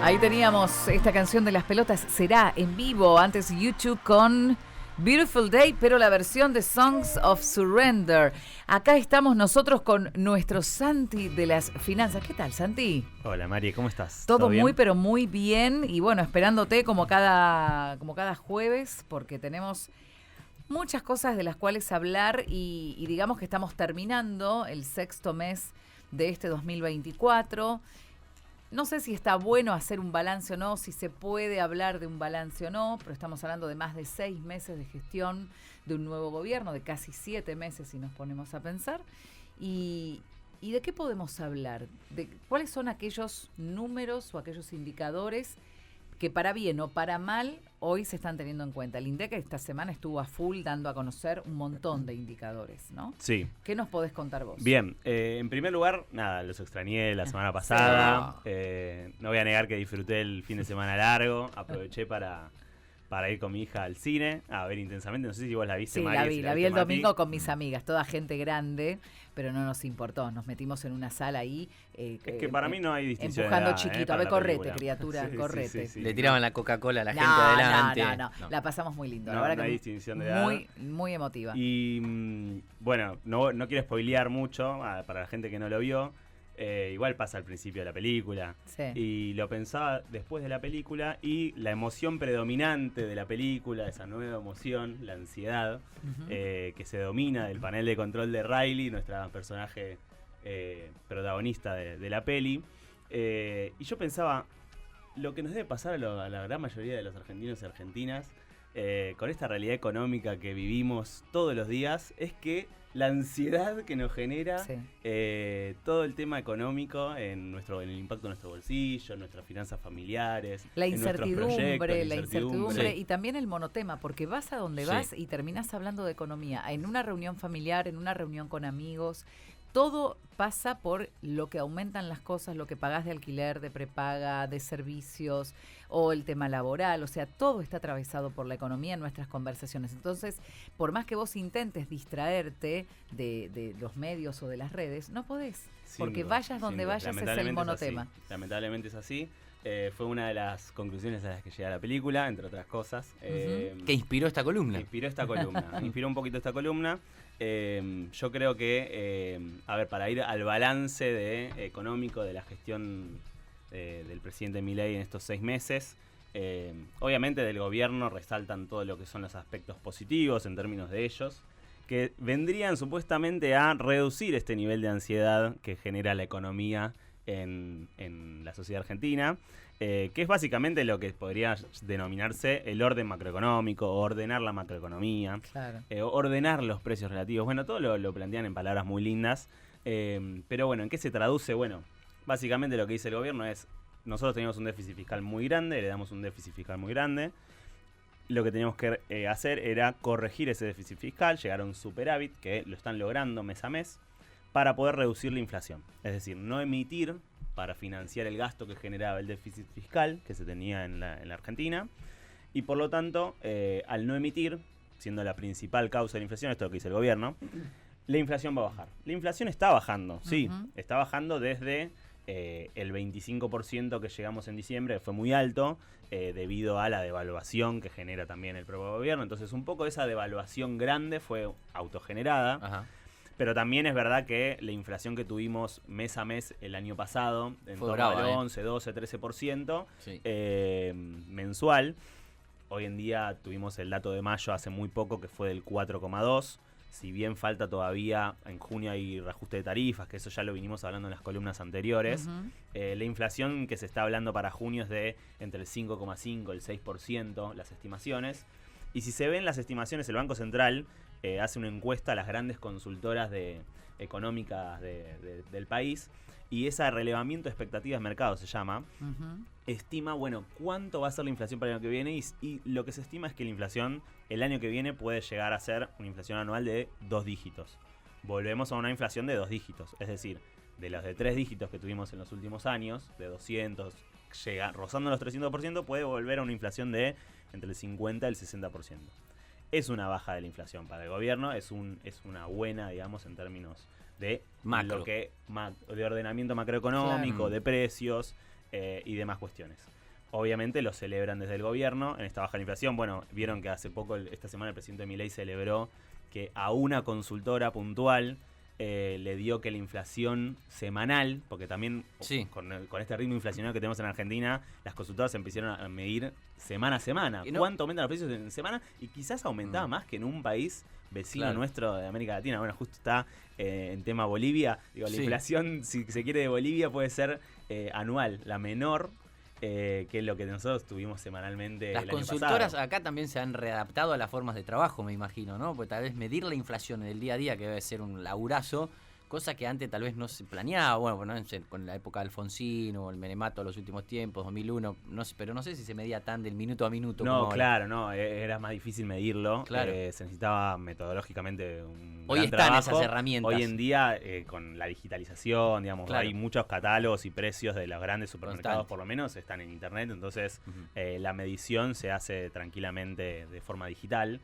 Ahí teníamos esta canción de Las Pelotas, será en vivo, antes YouTube con Beautiful Day, pero la versión de Songs of Surrender. Acá estamos nosotros con nuestro Santi de las finanzas. ¿Qué tal, Santi? Hola, Mari, ¿cómo estás? Todo bien? muy, pero muy bien. Y bueno, esperándote como cada jueves, porque tenemos muchas cosas de las cuales hablar y digamos que estamos terminando el sexto mes de este 2024. No sé si está bueno hacer un balance o no, si se puede hablar de un balance o no, pero estamos hablando de más de 6 meses de gestión de un nuevo gobierno, de casi 7 meses si nos ponemos a pensar. ¿Y de qué podemos hablar? ¿De cuáles son aquellos números o aquellos indicadores que para bien o para mal hoy se están teniendo en cuenta? El INDEC esta semana estuvo a full dando a conocer un montón de indicadores, ¿no? Sí. ¿Qué nos podés contar vos? Bien, en primer lugar, nada, los extrañé la semana pasada. No voy a negar que disfruté el fin de semana largo. Aproveché para ir con mi hija al cine, a ver Intensamente. No sé si vos la viste, Sí, Mari. la vi el domingo con mis amigas, toda gente grande, pero no nos importó. Nos metimos en una sala ahí. Es que para mí no hay distinción. Empujando de edad, chiquito. A ver, correte, criatura, sí, correte. Sí. Le tiraban la Coca-Cola a la gente adelante. No. La pasamos muy lindo. No, la verdad no que hay distinción de edad. Muy emotiva. Y bueno, no quiero spoilear mucho para la gente que no lo vio. Igual pasa al principio de la película. Sí. Y lo pensaba después de la película y la emoción predominante de la película, esa nueva emoción, la ansiedad, que se domina del panel de control de Riley, nuestra personaje protagonista de la peli. Y yo pensaba, lo que nos debe pasar a la gran mayoría de los argentinos y argentinas, con esta realidad económica que vivimos todos los días, es que la ansiedad que nos genera todo el tema económico en el impacto en nuestro bolsillo, en nuestras finanzas familiares, la en incertidumbre y también el monotema, porque vas a donde vas y terminás hablando de economía, en una reunión familiar, en una reunión con amigos. Todo pasa por lo que aumentan las cosas, lo que pagás de alquiler, de prepaga, de servicios o el tema laboral. O sea, todo está atravesado por la economía en nuestras conversaciones. Entonces, por más que vos intentes distraerte de los medios o de las redes, no podés. Porque vayas donde vayas es el monotema. Lamentablemente es así. Fue una de las conclusiones a las que llegué a la película, entre otras cosas. ¿Qué inspiró esta columna? Inspiró un poquito esta columna. Yo creo que, para ir al balance económico de la gestión del presidente Milei en estos 6 meses, obviamente del gobierno resaltan todo lo que son los aspectos positivos en términos de ellos, que vendrían supuestamente a reducir este nivel de ansiedad que genera la economía en la sociedad argentina, que es básicamente lo que podría denominarse el orden macroeconómico, ordenar la macroeconomía, claro. Ordenar los precios relativos. Bueno, todo lo plantean en palabras muy lindas, pero bueno, ¿en qué se traduce? Bueno, básicamente lo que dice el gobierno es, nosotros teníamos un déficit fiscal muy grande, heredamos un déficit fiscal muy grande. Lo que teníamos que hacer era corregir ese déficit fiscal, llegar a un superávit, que lo están logrando mes a mes, para poder reducir la inflación. Es decir, no emitir para financiar el gasto que generaba el déficit fiscal que se tenía en la Argentina. Y por lo tanto, al no emitir, siendo la principal causa de la inflación, esto es lo que dice el gobierno, la inflación va a bajar. La inflación está bajando, sí. Está bajando desde el 25% que llegamos en diciembre, que fue muy alto, debido a la devaluación que genera también el propio gobierno. Entonces, un poco esa devaluación grande fue autogenerada. Ajá. Pero también es verdad que la inflación que tuvimos mes a mes el año pasado, en torno al 11, 12, 13% mensual. Hoy en día tuvimos el dato de mayo hace muy poco, que fue del 4,2%. Si bien falta todavía, en junio hay reajuste de tarifas, que eso ya lo vinimos hablando en las columnas anteriores. La inflación que se está hablando para junio es de entre el 5,5% y el 6%, las estimaciones. Y si se ven las estimaciones, el Banco Central hace una encuesta a las grandes consultoras económicas del país, y ese relevamiento de expectativas de mercado se llama, estima, cuánto va a ser la inflación para el año que viene, y lo que se estima es que la inflación el año que viene puede llegar a ser una inflación anual de 2 dígitos. Volvemos a una inflación de 2 dígitos, es decir, de los de 3 dígitos que tuvimos en los últimos años, de 200, rozando los 300%, puede volver a una inflación de entre el 50 y el 60%. Es una baja de la inflación para el gobierno, es una buena, digamos, en términos de macro, de ordenamiento macroeconómico, claro, de precios. y demás cuestiones. Obviamente lo celebran desde el gobierno en esta baja de inflación. Bueno, vieron que hace poco, esta semana, el presidente Milei celebró que a una consultora puntual le dio que la inflación semanal, porque también con este ritmo inflacionario que tenemos en Argentina, las consultoras empezaron a medir semana a semana cuánto aumentan los precios en semana, y quizás aumentaba más que en un país vecino nuestro de América Latina. Bueno, justo está en tema Bolivia. Digo, la inflación, si se quiere, de Bolivia puede ser anual, la menor que es lo que nosotros tuvimos semanalmente. Las el año consultoras pasado. acá también se han readaptado a las formas de trabajo, me imagino, ¿no? Porque tal vez medir la inflación en el día a día, que debe ser un laburazo, cosa que antes tal vez no se planeaba, bueno, no sé, con la época de Alfonsín o el Menemato de los últimos tiempos, 2001, no sé, pero no sé si se medía tan del minuto a minuto. No, como claro, no, era más difícil medirlo. Claro. Se necesitaba metodológicamente un Hoy gran están trabajo. esas herramientas. Hoy en día, con la digitalización, digamos, Claro. hay muchos catálogos y precios de los grandes supermercados, Constante. por lo menos, están en internet, entonces la medición se hace tranquilamente de forma digital.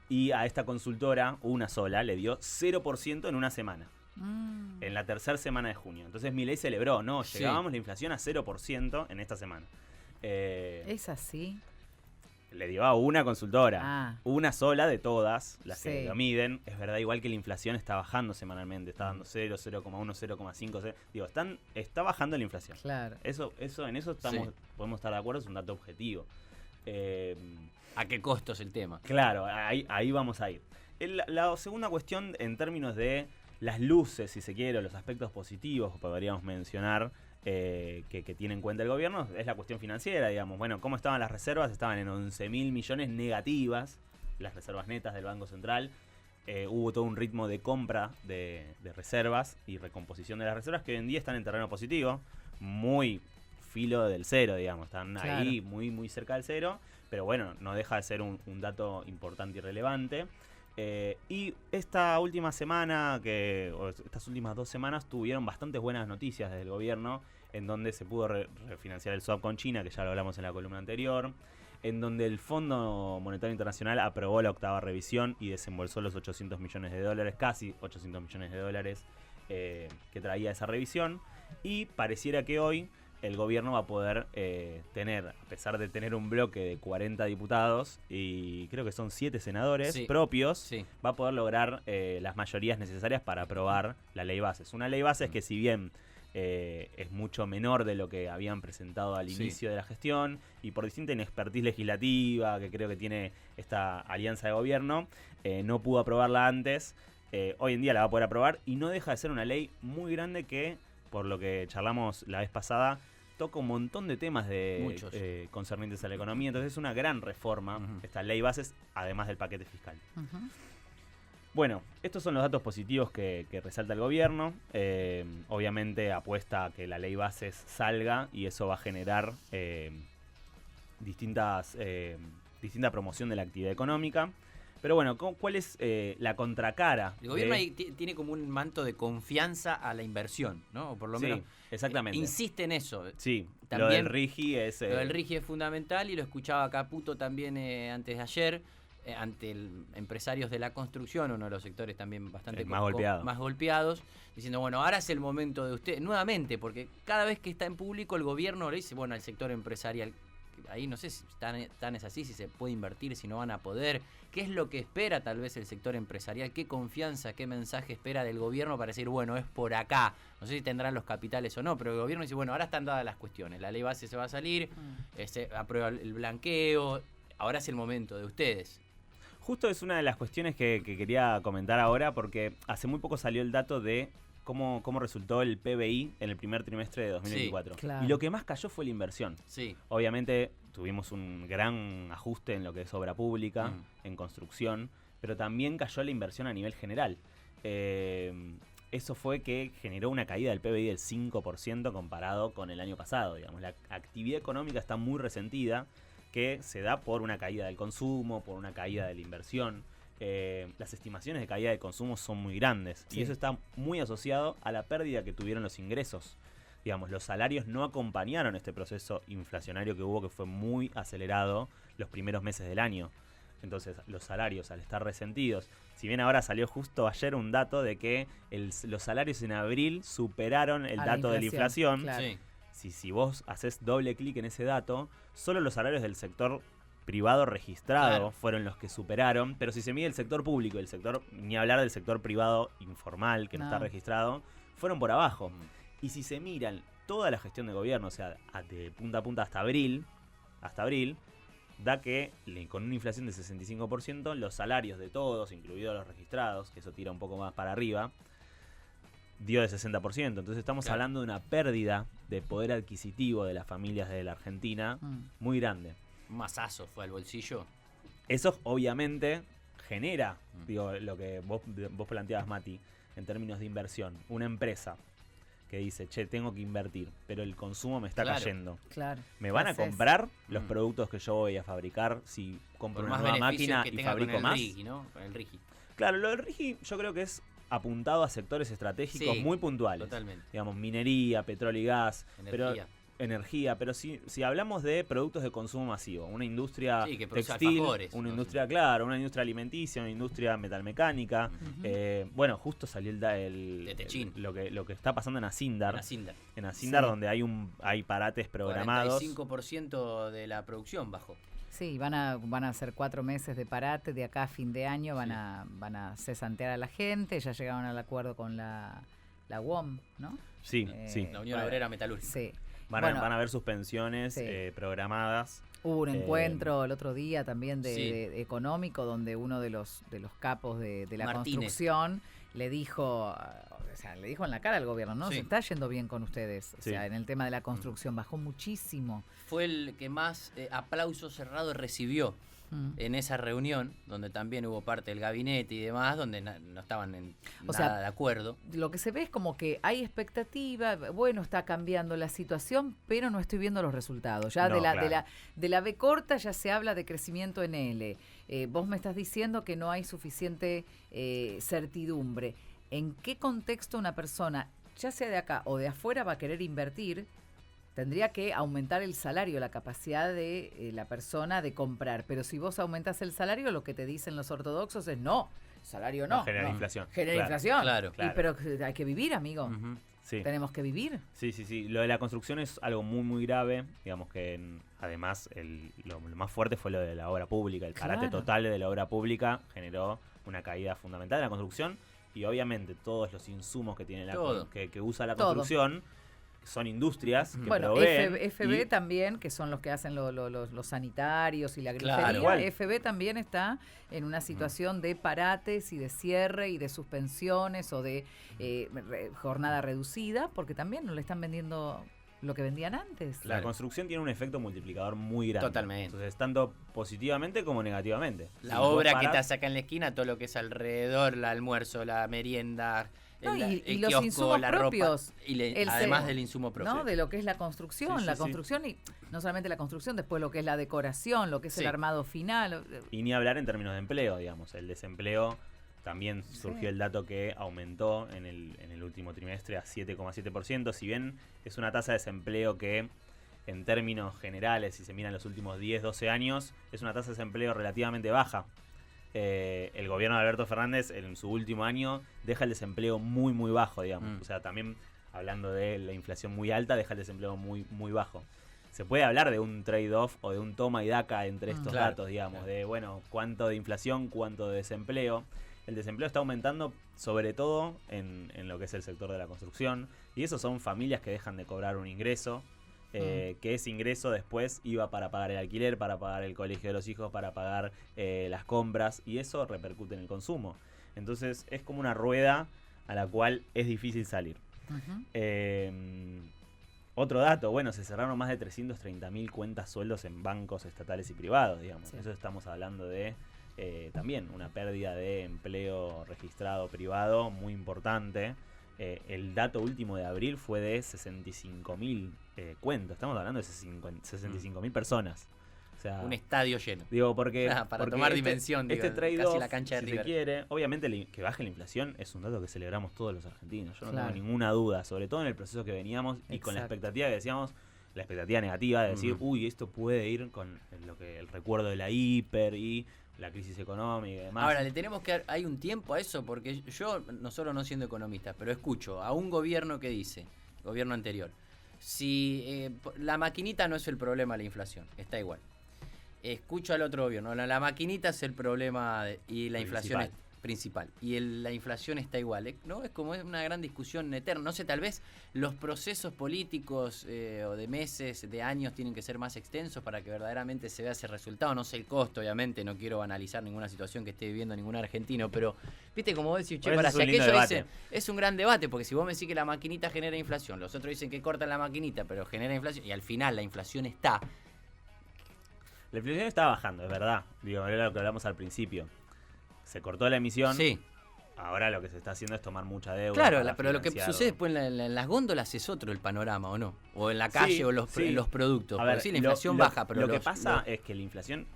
Y a esta consultora, una sola, le dio 0% en una semana. En la tercera semana de junio. Entonces Milei celebró, ¿no? Llegábamos la inflación a 0% en esta semana. ¿Es así? Le dio a una consultora, una sola de todas las que lo miden. Es verdad, igual que la inflación está bajando semanalmente, está dando 0, 0,1, 0,5. Digo, está bajando la inflación. Claro. En eso podemos estar de acuerdo, es un dato objetivo. ¿A qué costo es el tema? Claro, ahí vamos a ir. La segunda cuestión, en términos de las luces, si se quiere, o los aspectos positivos, podríamos mencionar, que tiene en cuenta el gobierno, es la cuestión financiera, digamos. Bueno, ¿cómo estaban las reservas? Estaban en 11.000 millones negativas, las reservas netas del Banco Central. Hubo todo un ritmo de compra de reservas y recomposición de las reservas que hoy en día están en terreno positivo, muy filo del cero, digamos. Están ahí muy, muy cerca del cero, pero bueno, no deja de ser un dato importante y relevante. Y esta última semana, estas últimas 2 semanas, tuvieron bastantes buenas noticias desde el gobierno, en donde se pudo refinanciar el swap con China, que ya lo hablamos en la columna anterior, en donde el Fondo Monetario Internacional aprobó la 8ª revisión y desembolsó los $800 millones, casi $800 millones que traía esa revisión, y pareciera que hoy el gobierno va a poder tener, a pesar de tener un bloque de 40 diputados y creo que son 7 senadores propios, va a poder lograr las mayorías necesarias para aprobar la ley bases. Una ley bases que, si bien es mucho menor de lo que habían presentado al inicio de la gestión, y por distinta inexpertise legislativa que creo que tiene esta alianza de gobierno, no pudo aprobarla antes. Hoy en día la va a poder aprobar, y no deja de ser una ley muy grande que, por lo que charlamos la vez pasada, toca un montón de temas concernientes a la economía. Entonces es una gran reforma, esta ley bases, además del paquete fiscal. Bueno, estos son los datos positivos que resalta el gobierno. Obviamente apuesta a que la ley bases salga, y eso va a generar distinta promoción de la actividad económica. Pero bueno, ¿cuál es la contracara? El gobierno ahí tiene como un manto de confianza a la inversión, ¿no? O por lo menos exactamente. Insiste en eso. Sí, también, lo del RIGI es... Lo del RIGI es fundamental, y lo escuchaba Caputo también antes de ayer, ante empresarios de la construcción, uno de los sectores también bastante más golpeados, diciendo, bueno, ahora es el momento de usted, nuevamente, porque cada vez que está en público el gobierno le dice, bueno, al sector empresarial, ahí no sé si tan es así, si se puede invertir, si no van a poder. ¿Qué es lo que espera tal vez el sector empresarial? ¿Qué confianza, qué mensaje espera del gobierno para decir, bueno, es por acá? No sé si tendrán los capitales o no, pero el gobierno dice, bueno, ahora están dadas las cuestiones. La ley base se va a salir, se aprueba el blanqueo, ahora es el momento de ustedes. Justo es una de las cuestiones que quería comentar ahora, porque hace muy poco salió el dato de cómo resultó el PBI en el primer trimestre de 2024. Claro. Y lo que más cayó fue la inversión. Sí. Obviamente tuvimos un gran ajuste en lo que es obra pública, en construcción, pero también cayó la inversión a nivel general. Eso fue que generó una caída del PBI del 5% comparado con el año pasado. Digamos, la actividad económica está muy resentida, que se da por una caída del consumo, por una caída de la inversión. Las estimaciones de caída de consumo son muy grandes, y eso está muy asociado a la pérdida que tuvieron los ingresos. Digamos, los salarios no acompañaron este proceso inflacionario que hubo, que fue muy acelerado los primeros meses del año. Entonces, los salarios, al estar resentidos, si bien ahora salió justo ayer un dato de que los salarios en abril superaron el dato de la inflación, claro. si vos haces doble clic en ese dato, solo los salarios del sector privado registrado fueron los que superaron, pero si se mide el sector público, ni hablar del sector privado informal que no está registrado, fueron por abajo. Y si se miran toda la gestión de gobierno, o sea, de punta a punta hasta abril, da que con una inflación de 65%, los salarios de todos, incluidos los registrados, que eso tira un poco más para arriba, dio de 60%. Entonces estamos hablando de una pérdida de poder adquisitivo de las familias de la Argentina muy grande. Un masazo fue al bolsillo. Eso obviamente genera, lo que vos planteabas, Mati, en términos de inversión. Una empresa que dice, tengo que invertir, pero el consumo me está cayendo. Claro. ¿Me van a comprar los productos que yo voy a fabricar si compro una nueva máquina y fabrico más? Rigi, ¿no? Con el Rigi. Claro, lo del Rigi yo creo que es apuntado a sectores estratégicos muy puntuales. Totalmente. Digamos, minería, petróleo y gas. Energía, pero si hablamos de productos de consumo masivo, una industria textil, una industria, una industria alimenticia, una industria metalmecánica, justo salió lo que está pasando en Asindar. En Asindar donde hay parates programados. 45% de la producción bajó. Sí, van a hacer 4 meses de parate de acá a fin de año, van a cesantear a la gente, ya llegaron al acuerdo con la UOM, ¿no? Sí. La Unión Obrera Metalúrgica. Sí. Van a haber suspensiones programadas. Hubo un encuentro el otro día también de económico donde uno de los capos de la Martínez. Construcción le dijo en la cara al gobierno, ¿no? Se está yendo bien con ustedes. O sea, en el tema de la construcción bajó muchísimo. Fue el que más aplauso cerrado recibió en esa reunión, donde también hubo parte del gabinete y demás, donde no estaban nada de acuerdo. Lo que se ve es como que hay expectativa, está cambiando la situación, pero no estoy viendo los resultados. Ya de la B corta ya se habla de crecimiento en L. Vos me estás diciendo que no hay suficiente certidumbre. ¿En qué contexto una persona, ya sea de acá o de afuera, va a querer invertir? Tendría que aumentar el salario, la capacidad de la persona de comprar. Pero si vos aumentás el salario, lo que te dicen los ortodoxos es salario no. Genera inflación. Genera inflación. Claro. Pero hay que vivir, amigo. Sí. Tenemos que vivir. Sí. Lo de la construcción es algo muy, muy grave. Digamos que además lo más fuerte fue lo de la obra pública. El parate total de la obra pública generó una caída fundamental de la construcción. Y obviamente todos los insumos que tiene que usa la construcción son industrias que proveen. FB también, que son los que hacen los sanitarios y la grifería. FB también está en una situación de parates y de cierre y de suspensiones o de jornada reducida, porque también no le están vendiendo lo que vendían antes. La construcción tiene un efecto multiplicador muy grande. Totalmente. Entonces, tanto positivamente como negativamente. La obra que te saca en la esquina, todo lo que es alrededor, el almuerzo, la merienda, el kiosco, los insumos la propios. Ropa, además del insumo propio. ¿No? De lo que es la construcción. Construcción y no solamente la construcción, después lo que es la decoración, lo que es el armado final. Y ni hablar en términos de empleo, digamos. El desempleo también surgió el dato que aumentó en el último trimestre a 7,7%. Si bien es una tasa de desempleo que en términos generales, si se miran los últimos 10, 12 años, es una tasa de desempleo relativamente baja. El gobierno de Alberto Fernández en su último año deja el desempleo muy, muy bajo, digamos. O sea, también hablando de la inflación muy alta, deja el desempleo muy, muy bajo. Se puede hablar de un trade-off o de un toma y daca entre estos datos, digamos, de, cuánto de inflación, cuánto de desempleo. El desempleo está aumentando sobre todo en lo que es el sector de la construcción, y eso son familias que dejan de cobrar un ingreso, que ese ingreso después iba para pagar el alquiler, para pagar el colegio de los hijos, para pagar las compras, y eso repercute en el consumo. Entonces es como una rueda a la cual es difícil salir. Otro dato, se cerraron más de 330.000 cuentas sueldos en bancos estatales y privados, digamos. Eso estamos hablando de también una pérdida de empleo registrado privado muy importante. El dato último de abril fue de 65.000 cuentas. Estamos hablando de 65.000 personas. O sea, un estadio lleno. Digo, porque tomar dimensión, trade-off, casi la cancha de River. Se quiere, obviamente que baje la inflación es un dato que celebramos todos los argentinos. Yo no tengo ninguna duda, sobre todo en el proceso que veníamos y con la expectativa que decíamos, la expectativa negativa de decir, esto puede ir con el recuerdo de la hiper y la crisis económica y demás. Ahora, le tenemos que dar, hay un tiempo a eso, porque yo, nosotros no siendo economistas, pero escucho a un gobierno que dice, gobierno anterior, Si la maquinita no es el problema de la inflación, está igual. Escucho al otro gobierno, la maquinita es el problema y la inflación es principal. Y la inflación está igual, ¿no? Es como una gran discusión eterna. No sé, tal vez los procesos políticos o de meses, de años, tienen que ser más extensos para que verdaderamente se vea ese resultado. No sé el costo, obviamente, no quiero banalizar ninguna situación que esté viviendo ningún argentino, pero, viste, como vos decís, che, para si aquellos dicen, es un gran debate, porque si vos me decís que la maquinita genera inflación, los otros dicen que cortan la maquinita, pero genera inflación, y al final la inflación está. La inflación está bajando, es verdad. Digo, era lo que hablamos al principio. Se cortó la emisión. Sí. Ahora lo que se está haciendo es tomar mucha deuda. Claro, pero lo que sucede después en las góndolas es otro el panorama, ¿o no? O en la calle o en los productos. A ver, sí, la inflación baja, pero lo que pasa es que la inflación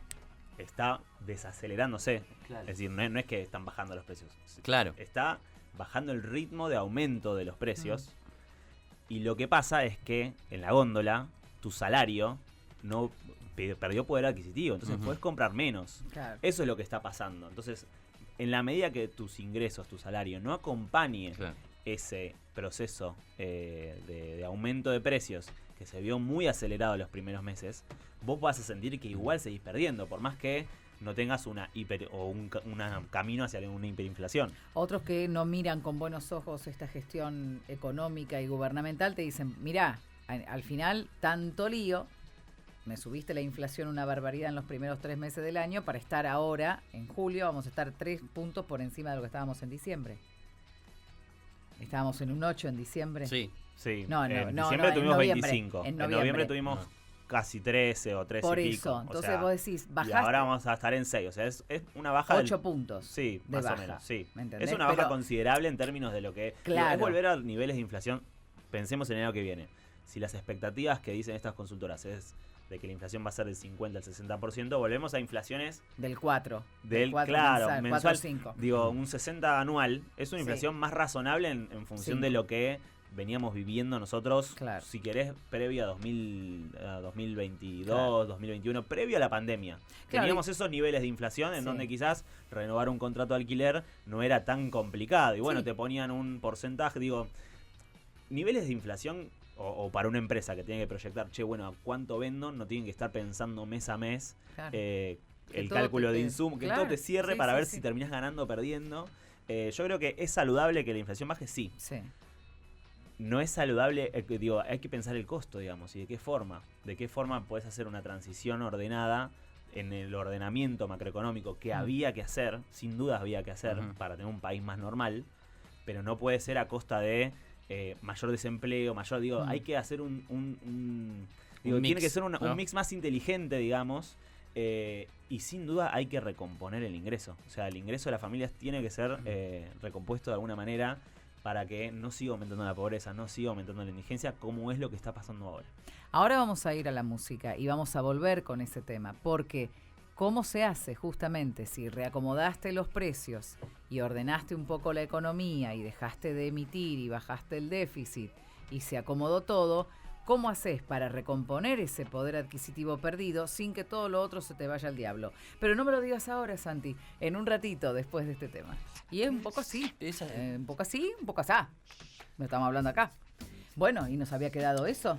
está desacelerándose. Claro. Es decir, no es que están bajando los precios. Claro. Está bajando el ritmo de aumento de los precios. Y lo que pasa es que en la góndola tu salario no perdió poder adquisitivo, entonces podés comprar menos. Claro. Eso es lo que está pasando. Entonces, en la medida que tus ingresos, tu salario no acompañe ese proceso de aumento de precios que se vio muy acelerado los primeros meses, vos vas a sentir que igual seguís perdiendo, por más que no tengas un camino hacia una hiperinflación. Otros que no miran con buenos ojos esta gestión económica y gubernamental te dicen, mirá, al final tanto lío, me subiste la inflación una barbaridad en los primeros 3 meses del año para estar ahora, en julio, vamos a estar 3 puntos por encima de lo que estábamos en diciembre. Estábamos en un 8 en diciembre. Sí. En diciembre tuvimos noviembre, 25. En noviembre tuvimos casi 13 o 13 por y pico. Por eso, entonces vos decís, bajaste. Y ahora vamos a estar en 6, o sea, es una baja 8 puntos. Sí, de más baja, o menos, sí. ¿me entendés? Es una baja considerable en términos de lo que es volver a niveles de inflación. Pensemos en el año que viene. Si las expectativas que dicen estas consultoras es de que la inflación va a ser del 50 al 60%, volvemos a inflaciones del 4. Claro, mensual. 5. Digo, un 60 anual es una inflación más razonable en función de lo que veníamos viviendo nosotros, si querés, previo a 2022, 2021, previo a la pandemia. Teníamos esos niveles de inflación en donde quizás renovar un contrato de alquiler no era tan complicado. Y bueno, te ponían un porcentaje, digo, niveles de inflación. O para una empresa que tiene que proyectar, ¿a cuánto vendo? No tienen que estar pensando mes a mes el cálculo de insumos, que todo te cierre para ver si terminás ganando o perdiendo. Yo creo que es saludable que la inflación baje, sí. No es saludable, hay que pensar el costo, digamos, y de qué forma. De qué forma podés hacer una transición ordenada en el ordenamiento macroeconómico que había que hacer, sin duda había que hacer, para tener un país más normal, pero no puede ser a costa de mayor desempleo, hay que hacer tiene que ser un mix más inteligente, digamos, y sin duda hay que recomponer el ingreso. O sea, el ingreso de las familias tiene que ser recompuesto de alguna manera para que no siga aumentando la pobreza, no siga aumentando la indigencia, como es lo que está pasando ahora. Ahora vamos a ir a la música y vamos a volver con ese tema, porque ¿cómo se hace justamente si reacomodaste los precios y ordenaste un poco la economía y dejaste de emitir y bajaste el déficit y se acomodó todo? ¿Cómo haces para recomponer ese poder adquisitivo perdido sin que todo lo otro se te vaya al diablo? Pero no me lo digas ahora, Santi, en un ratito después de este tema. Y es un poco así, un poco así, un poco asá. No estamos hablando acá. Bueno, y nos había quedado eso.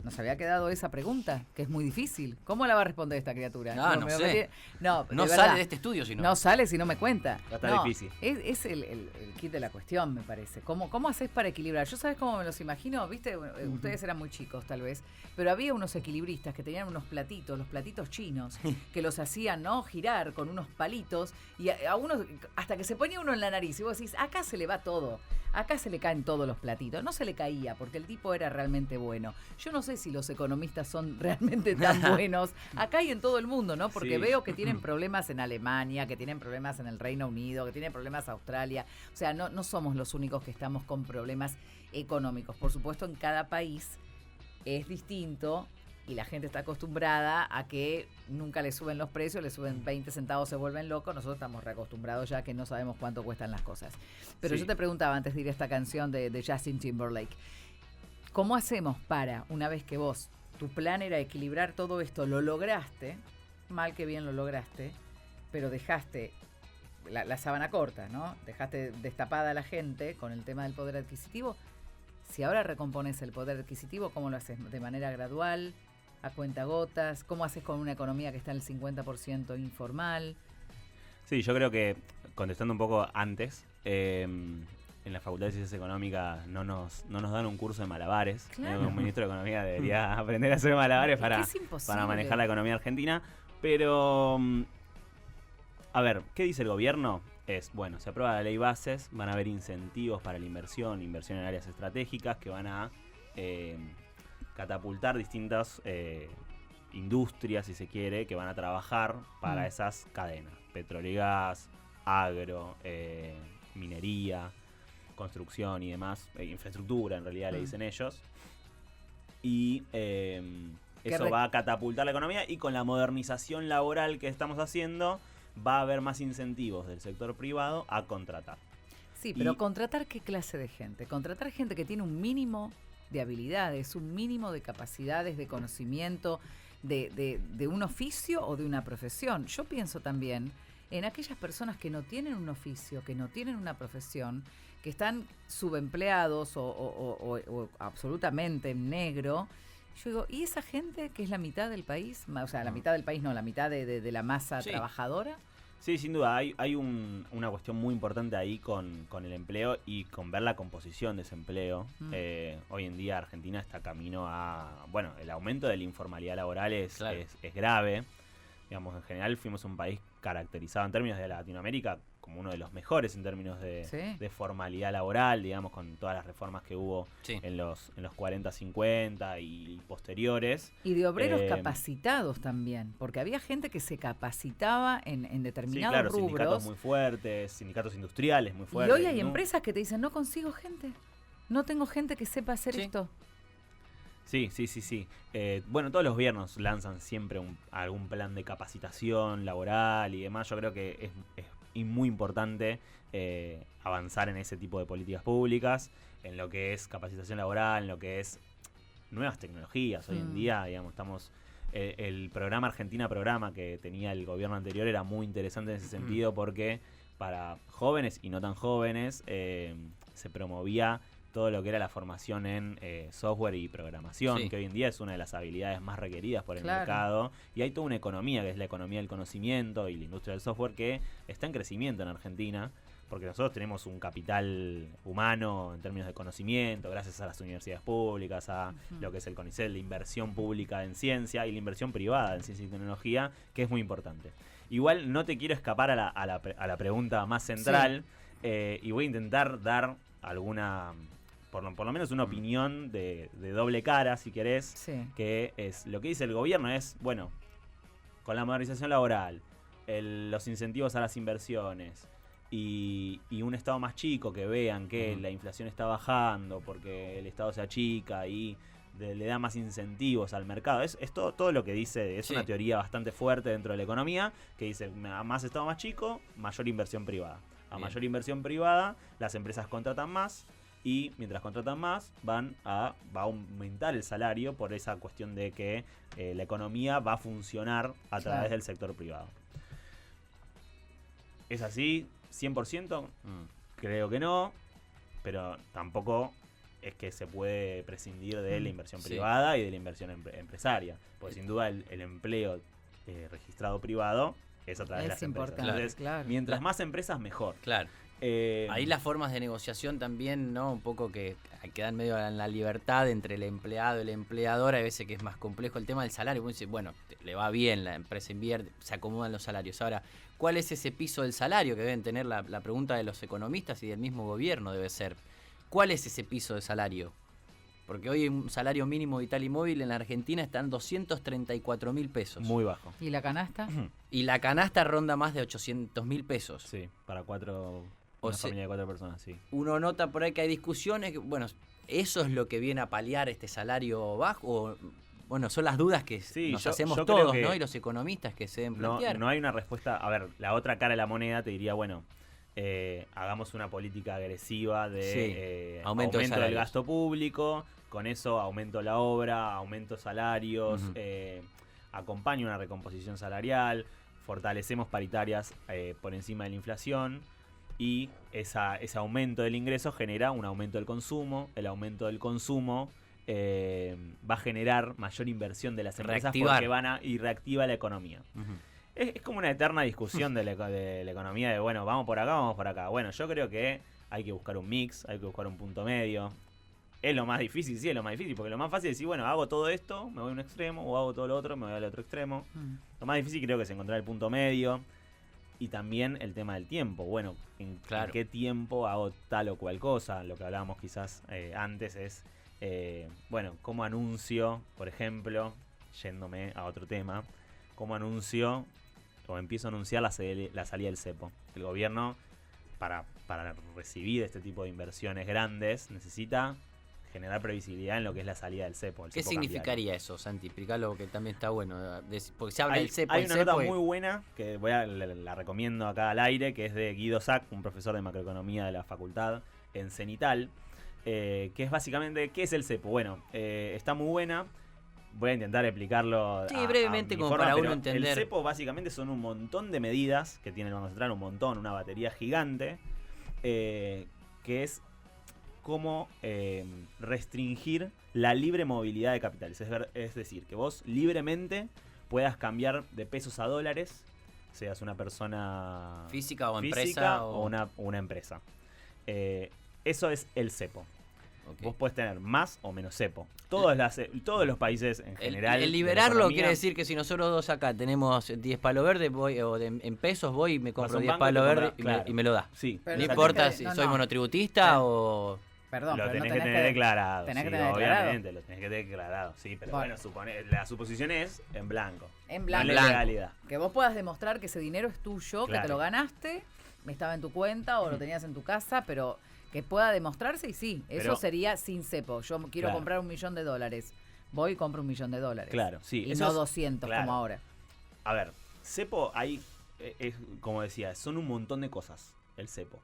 Nos había quedado esa pregunta, que es muy difícil. ¿Cómo la va a responder esta criatura? No sé. No sale de este estudio si no. No sale si no me cuenta. Está difícil. Es el kit de la cuestión, me parece. ¿Cómo haces para equilibrar? Yo, ¿sabes cómo me los imagino? ¿Viste? Ustedes eran muy chicos, tal vez. Pero había unos equilibristas que tenían unos platitos, los platitos chinos, que los hacían, ¿no? Girar con unos palitos. Y a uno, hasta que se ponía uno en la nariz. Y vos decís, acá se le va todo. Acá se le caen todos los platitos. No se le caía, porque el tipo era realmente bueno. Yo no sé si los economistas son realmente tan buenos acá y en todo el mundo, ¿no? Porque veo que tienen problemas en Alemania, que tienen problemas en el Reino Unido, que tienen problemas en Australia. O sea, no somos los únicos que estamos con problemas económicos. Por supuesto, en cada país es distinto y la gente está acostumbrada a que nunca le suben los precios, le suben 20 centavos, se vuelven locos. Nosotros estamos reacostumbrados ya que no sabemos cuánto cuestan las cosas. Pero yo te preguntaba antes de ir a esta canción de Justin Timberlake, ¿cómo hacemos para, una vez que vos, tu plan era equilibrar todo esto, lo lograste, mal que bien lo lograste, pero dejaste la sábana corta, ¿no? Dejaste destapada a la gente con el tema del poder adquisitivo, si ahora recompones el poder adquisitivo, ¿cómo lo haces? ¿De manera gradual, a cuentagotas? ¿Cómo haces con una economía que está en el 50% informal? Sí, yo creo que, contestando un poco antes, en la Facultad de Ciencias Económicas no nos dan un curso de malabares. Claro. Un ministro de Economía debería aprender a hacer malabares para manejar la economía argentina. Pero, a ver, ¿qué dice el gobierno? Bueno, se aprueba la ley bases, van a haber incentivos para la inversión en áreas estratégicas que van a catapultar distintas industrias, si se quiere, que van a trabajar para esas cadenas. Petróleo y gas, agro, minería, construcción y demás, infraestructura en realidad le dicen ellos. Y eso va a catapultar la economía, y con la modernización laboral que estamos haciendo va a haber más incentivos del sector privado a contratar. Sí, pero ¿contratar qué clase de gente? Contratar gente que tiene un mínimo de habilidades, un mínimo de capacidades, de conocimiento, de un oficio o de una profesión. Yo pienso también en aquellas personas que no tienen un oficio, que no tienen una profesión, que están subempleados o absolutamente en negro. Yo digo, ¿y esa gente que es la mitad del país? O sea, la mitad del país no, la mitad de la masa trabajadora. Sí, sin duda, hay una cuestión muy importante ahí con el empleo y con ver la composición de ese empleo. Hoy en día Argentina está camino a... Bueno, el aumento de la informalidad laboral es grave. Digamos, en general fuimos un país caracterizado en términos de Latinoamérica como uno de los mejores en términos de formalidad laboral, digamos, con todas las reformas que hubo en los 40, 50 y posteriores. Y de obreros capacitados también, porque había gente que se capacitaba en determinados rubros. Sindicatos muy fuertes, sindicatos industriales muy fuertes. Y hoy hay empresas que te dicen, no consigo gente, no tengo gente que sepa hacer esto. Sí. Bueno, todos los gobiernos lanzan siempre algún plan de capacitación laboral y demás. Yo creo que es muy importante avanzar en ese tipo de políticas públicas, en lo que es capacitación laboral, en lo que es nuevas tecnologías. Hoy en día, digamos, el programa Argentina Programa que tenía el gobierno anterior era muy interesante en ese sentido, porque para jóvenes y no tan jóvenes se promovía todo lo que era la formación en software y programación, que hoy en día es una de las habilidades más requeridas por el mercado. Y hay toda una economía, que es la economía del conocimiento y la industria del software, que está en crecimiento en Argentina, porque nosotros tenemos un capital humano en términos de conocimiento, gracias a las universidades públicas, a lo que es el CONICET, la inversión pública en ciencia y la inversión privada en ciencia y tecnología, que es muy importante. Igual no te quiero escapar a la pregunta más central, y voy a intentar dar alguna... Por lo menos una opinión de doble cara, si querés, que es lo que dice el gobierno es, bueno, con la modernización laboral, los incentivos a las inversiones y un Estado más chico, que vean que la inflación está bajando porque el Estado se achica y le da más incentivos al mercado. Es todo lo que dice, es una teoría bastante fuerte dentro de la economía, que dice, a más Estado más chico, mayor inversión privada. A mayor inversión privada, las empresas contratan más, y mientras contratan más va a aumentar el salario por esa cuestión de que la economía va a funcionar a través del sector privado. ¿Es así 100%? Creo que no, pero tampoco es que se puede prescindir de la inversión privada y de la inversión empresaria, porque sin duda el empleo registrado privado es a través de las empresas. Entonces, mientras más empresas, mejor. Ahí las formas de negociación también, ¿no? Un poco que quedan medio en la libertad entre el empleado y el empleador. Hay veces que es más complejo el tema del salario. Uno dice, bueno, le va bien, la empresa invierte, se acomodan los salarios. Ahora, ¿cuál es ese piso del salario que deben tener la pregunta de los economistas y del mismo gobierno debe ser? ¿Cuál es ese piso de salario? Porque hoy un salario mínimo vital y móvil en la Argentina está en 234.000 pesos. Muy bajo. ¿Y la canasta? Y la canasta ronda más de 800.000 pesos. Sí, para una familia de 4 personas, sí. Uno nota por ahí que hay discusiones, bueno, ¿eso es lo que viene a paliar este salario bajo? O, bueno, son las dudas que nos hacemos todos, ¿no? Y los economistas que se deben plantear. No hay una respuesta. A ver, la otra cara de la moneda te diría, bueno, hagamos una política agresiva de aumento del gasto público, con eso aumento la obra, aumento salarios, acompaña una recomposición salarial, fortalecemos paritarias por encima de la inflación. y ese aumento del ingreso genera un aumento del consumo. El aumento del consumo va a generar mayor inversión de las empresas porque y reactiva la economía. Es como una eterna discusión de la economía de, bueno, vamos por acá. Bueno, yo creo que hay que buscar un mix, hay que buscar un punto medio. Es lo más difícil, sí, es lo más difícil, porque lo más fácil es decir, bueno, hago todo esto, me voy a un extremo, o hago todo lo otro, me voy al otro extremo. Lo más difícil creo que es encontrar el punto medio. Y también el tema del tiempo. Bueno, ¿en qué tiempo hago tal o cual cosa? Lo que hablábamos quizás antes es, bueno, cómo anuncio, por ejemplo, yéndome a otro tema, cómo anuncio o empiezo a anunciar la salida del cepo. El gobierno, para recibir este tipo de inversiones grandes, necesita generar previsibilidad en lo que es la salida del cepo. ¿Qué significaría eso, Santi? Explicalo, que también está bueno. Porque se habla del cepo. Hay una nota muy buena que la recomiendo acá al aire, que es de Guido Sack, un profesor de macroeconomía de la facultad en Cenital, que es básicamente, ¿qué es el cepo? Bueno, está muy buena. Voy a intentar explicarlo brevemente, como para uno entender. El cepo básicamente son un montón de medidas que tiene el Banco Central, una batería gigante, que es cómo restringir la libre movilidad de capitales. Es decir, que vos libremente puedas cambiar de pesos a dólares, seas una persona física o empresa o una empresa. Eso es el cepo. Okay. Vos podés tener más o menos cepo. Todos los países en general. El liberarlo quiere decir que si nosotros dos acá tenemos 10 palos verdes, en pesos voy y me compro 10 palos verdes y me lo da. Sí. No importa si soy monotributista o... Perdón, lo tenés que tener declarado. Obviamente, lo tenés que tener declarado. Sí, pero bueno, la suposición es en blanco. En blanco. No en legalidad. Que vos puedas demostrar que ese dinero es tuyo, que te lo ganaste, estaba en tu cuenta o lo tenías en tu casa, pero que pueda demostrarse y sí, eso sería sin cepo. Yo quiero comprar $1.000.000. Voy y compro $1.000.000. Claro, sí. Y no 200 como ahora. A ver, cepo es como decía, son un montón de cosas el cepo.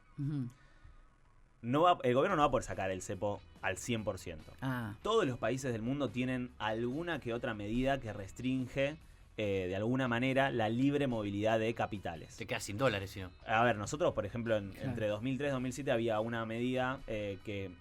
El gobierno no va a poder sacar el cepo al 100%. Todos los países del mundo tienen alguna que otra medida que restringe de alguna manera la libre movilidad de capitales. Te quedas sin dólares, si no. A ver, nosotros, por ejemplo, entre 2003 y 2007 había una medida que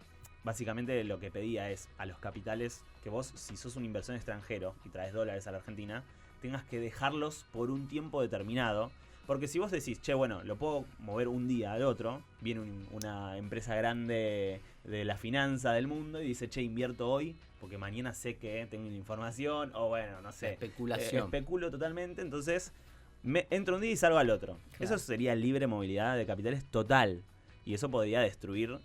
básicamente lo que pedía es a los capitales que vos, si sos un inversor extranjero y traes dólares a la Argentina, tengas que dejarlos por un tiempo determinado. Porque si vos decís, che, bueno, lo puedo mover un día al otro, viene una empresa grande de la finanza del mundo y dice, che, invierto hoy porque mañana sé que tengo una información, o bueno, no sé. Especulación. Especulo totalmente, entonces entro un día y salgo al otro. Claro. Eso sería libre movilidad de capitales total. Y eso podría destruir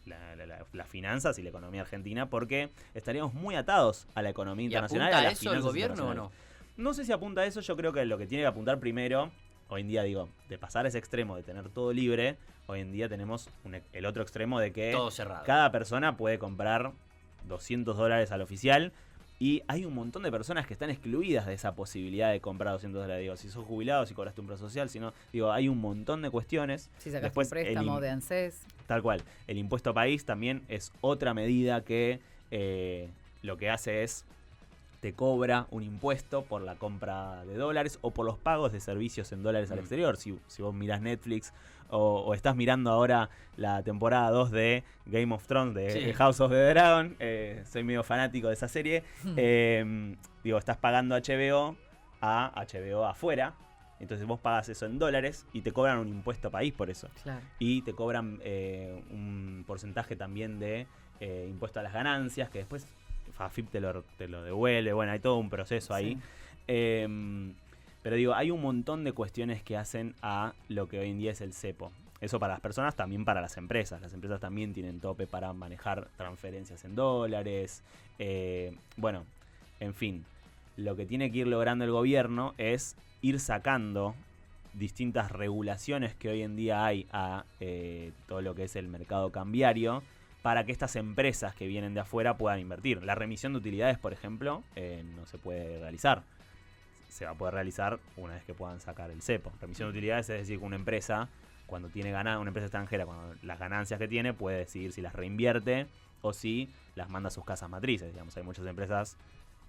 las finanzas y la economía argentina porque estaríamos muy atados a la economía internacional. ¿Y apunta a eso el gobierno o no? No sé si apunta a eso, yo creo que lo que tiene que apuntar primero... Hoy en día, digo, de pasar ese extremo de tener todo libre, hoy en día tenemos el otro extremo de que todo cerrado. Cada persona puede comprar $200 al oficial y hay un montón de personas que están excluidas de esa posibilidad de comprar $200. Digo, si sos jubilado, si cobraste un plazo social, si no, digo, hay un montón de cuestiones. Si sacaste un préstamo de ANSES. Tal cual. El impuesto país también es otra medida que lo que hace es te cobra un impuesto por la compra de dólares o por los pagos de servicios en dólares al exterior. Si vos mirás Netflix o estás mirando ahora la temporada 2 de Game of Thrones, de House of the Dragon, soy medio fanático de esa serie, digo, estás pagando HBO a HBO afuera, entonces vos pagas eso en dólares y te cobran un impuesto país por eso. Claro. Y te cobran un porcentaje también de impuesto a las ganancias, que después AFIP te lo devuelve. Bueno, hay todo un proceso ahí. Pero digo, hay un montón de cuestiones que hacen a lo que hoy en día es el cepo. Eso para las personas, también para las empresas. Las empresas también tienen tope para manejar transferencias en dólares. Bueno, en fin. Lo que tiene que ir logrando el gobierno es ir sacando distintas regulaciones que hoy en día hay a todo lo que es el mercado cambiario, para que estas empresas que vienen de afuera puedan invertir. La remisión de utilidades, por ejemplo, no se puede realizar. Se va a poder realizar una vez que puedan sacar el cepo. Remisión de utilidades es decir que una empresa, cuando tiene una empresa extranjera, cuando las ganancias que tiene, puede decidir si las reinvierte o si las manda a sus casas matrices. Digamos, hay muchas empresas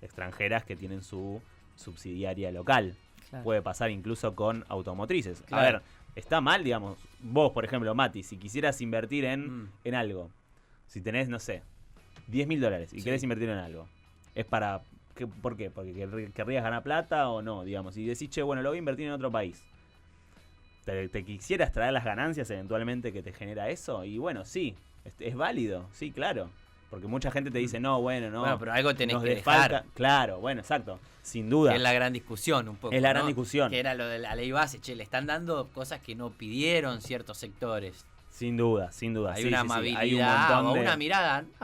extranjeras que tienen su subsidiaria local. Claro. Puede pasar incluso con automotrices. Claro. A ver, está mal, digamos. Vos, por ejemplo, Mati, si quisieras invertir en algo, si tenés, no sé, $10.000 y querés invertir en algo, es para... ¿Por qué? ¿Porque querrías ganar plata o no? Digamos, y decís, che, bueno, lo voy a invertir en otro país. ¿Te quisieras traer las ganancias eventualmente que te genera eso? Y bueno, sí, es válido, sí, claro. Porque mucha gente te dice, no, bueno, no. Bueno, pero algo tenés que dejar. Claro, bueno, exacto, sin duda. Es la gran discusión un poco. Es la gran discusión. Que era lo de la ley base, che, le están dando cosas que no pidieron ciertos sectores. Sin duda, sin duda. Hay una amabilidad, hay un montón de...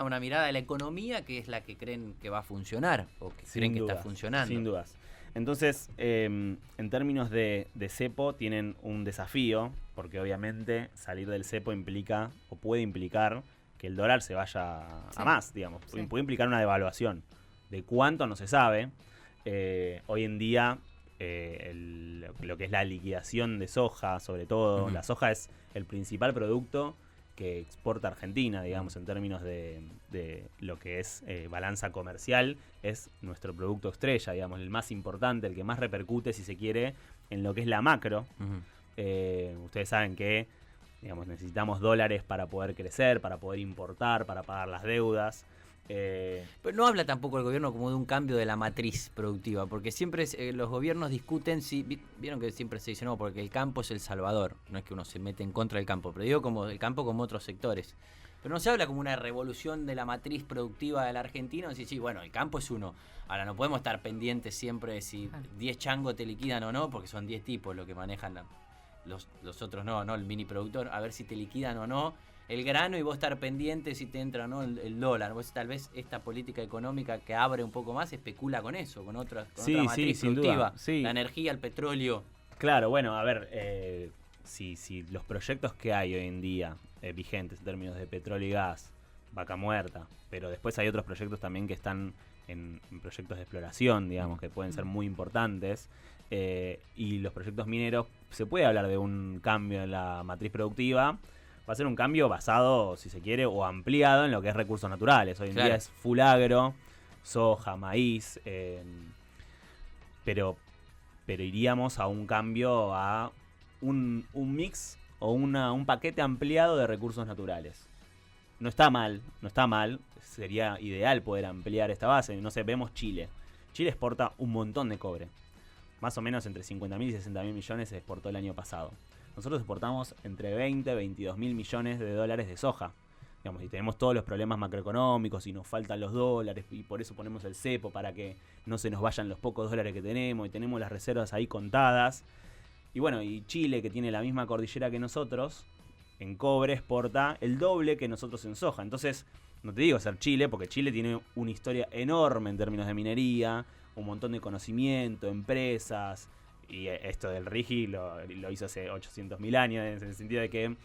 una mirada de la economía que es la que creen que va a funcionar o que creen que está funcionando. Sin dudas. Entonces, en términos de cepo, tienen un desafío, porque obviamente salir del cepo implica, o puede implicar, que el dólar se vaya a más, digamos. Sí. Puede implicar una devaluación. De cuánto no se sabe. Hoy en día, lo que es la liquidación de soja, sobre todo, la soja es el principal producto que exporta Argentina, digamos, en términos de lo que es balanza comercial, es nuestro producto estrella, digamos, el más importante, el que más repercute, si se quiere, en lo que es la macro. Ustedes saben que, digamos, necesitamos dólares para poder crecer, para poder importar, para pagar las deudas. Pero no habla tampoco el gobierno como de un cambio de la matriz productiva, porque siempre los gobiernos discuten, vieron que siempre se dice, no, porque el campo es el salvador, no es que uno se mete en contra del campo, pero digo como el campo como otros sectores. Pero no se habla como una revolución de la matriz productiva de la Argentina, sí, bueno, el campo es uno. Ahora, no podemos estar pendientes siempre de si 10 changos te liquidan o no, porque son 10 tipos los que manejan los otros no, el mini productor, a ver si te liquidan o no el grano y vos estar pendiente si te entra o no el dólar. Vos tal vez esta política económica que abre un poco más especula con eso, con otra matriz productiva, la energía, el petróleo. Claro, bueno, a ver, si los proyectos que hay hoy en día vigentes en términos de petróleo y gas, vaca muerta, pero después hay otros proyectos también que están en proyectos de exploración, digamos, que pueden ser muy importantes, y los proyectos mineros, se puede hablar de un cambio en la matriz productiva. Va a ser un cambio basado, si se quiere, o ampliado en lo que es recursos naturales. Hoy en día es full agro, soja, maíz, pero iríamos a un cambio a un mix o un paquete ampliado de recursos naturales. No está mal, sería ideal poder ampliar esta base. No sé, vemos Chile. Chile exporta un montón de cobre. Más o menos entre 50.000 y 60.000 millones se exportó el año pasado. Nosotros exportamos entre 20 y 22 mil millones de dólares de soja. Digamos, y tenemos todos los problemas macroeconómicos y nos faltan los dólares y por eso ponemos el cepo para que no se nos vayan los pocos dólares que tenemos y tenemos las reservas ahí contadas. Y bueno, y Chile, que tiene la misma cordillera que nosotros, en cobre exporta el doble que nosotros en soja. Entonces, no te digo ser Chile, porque Chile tiene una historia enorme en términos de minería, un montón de conocimiento, empresas. Y esto del RIGI lo hizo hace 800.000 años, en el sentido de que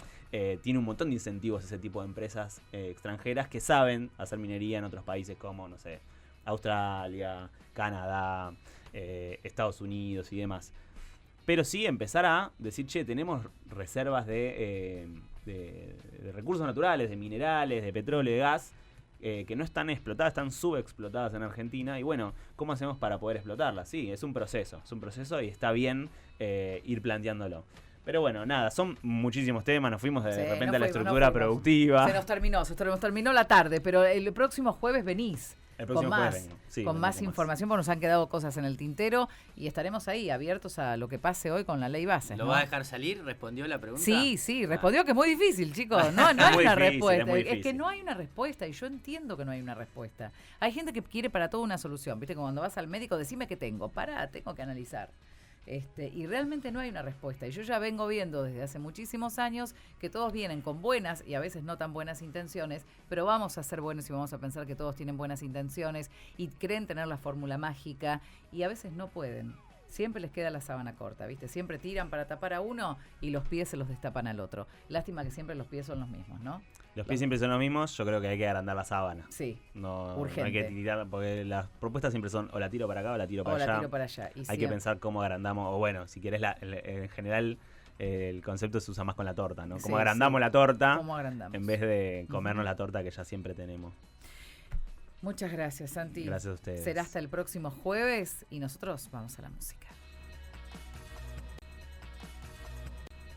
tiene un montón de incentivos ese tipo de empresas extranjeras que saben hacer minería en otros países como, no sé, Australia, Canadá, Estados Unidos y demás. Pero sí empezar a decir, che, tenemos reservas de recursos naturales, de minerales, de petróleo, de gas, que no están explotadas, están subexplotadas en Argentina. Y bueno, ¿cómo hacemos para poder explotarlas? Sí, es un proceso y está bien ir planteándolo. Pero bueno, nada, son muchísimos temas, nos fuimos de repente a la estructura productiva. Se nos terminó la tarde, pero el próximo jueves venís. Con más información, porque nos han quedado cosas en el tintero y estaremos ahí abiertos a lo que pase hoy con la ley base. ¿Lo va a dejar salir? ¿Respondió la pregunta? Sí, respondió que es muy difícil, chicos. No hay una respuesta. Es que no hay una respuesta y yo entiendo que no hay una respuesta. Hay gente que quiere para todo una solución. ¿Viste? Como cuando vas al médico, decime qué tengo. Tengo que analizar. Y realmente no hay una respuesta. Y yo ya vengo viendo desde hace muchísimos años que todos vienen con buenas y a veces no tan buenas intenciones, pero vamos a ser buenos y vamos a pensar que todos tienen buenas intenciones y creen tener la fórmula mágica y a veces no pueden. Siempre les queda la sábana corta, ¿viste? Siempre tiran para tapar a uno y los pies se los destapan al otro. Lástima que siempre los pies son los mismos, ¿no? Los pies siempre son los mismos, yo creo que hay que agrandar la sábana. Sí, urgente. No hay que tirar, porque las propuestas siempre son o la tiro para acá o la tiro para allá. O la tiro para allá. Hay que pensar cómo agrandamos, o bueno, si querés, en general el concepto se usa más con la torta, ¿no? Cómo agrandamos la torta en vez de comernos la torta que ya siempre tenemos. Muchas gracias, Santi. Gracias a ustedes. Será hasta el próximo jueves y nosotros vamos a la música.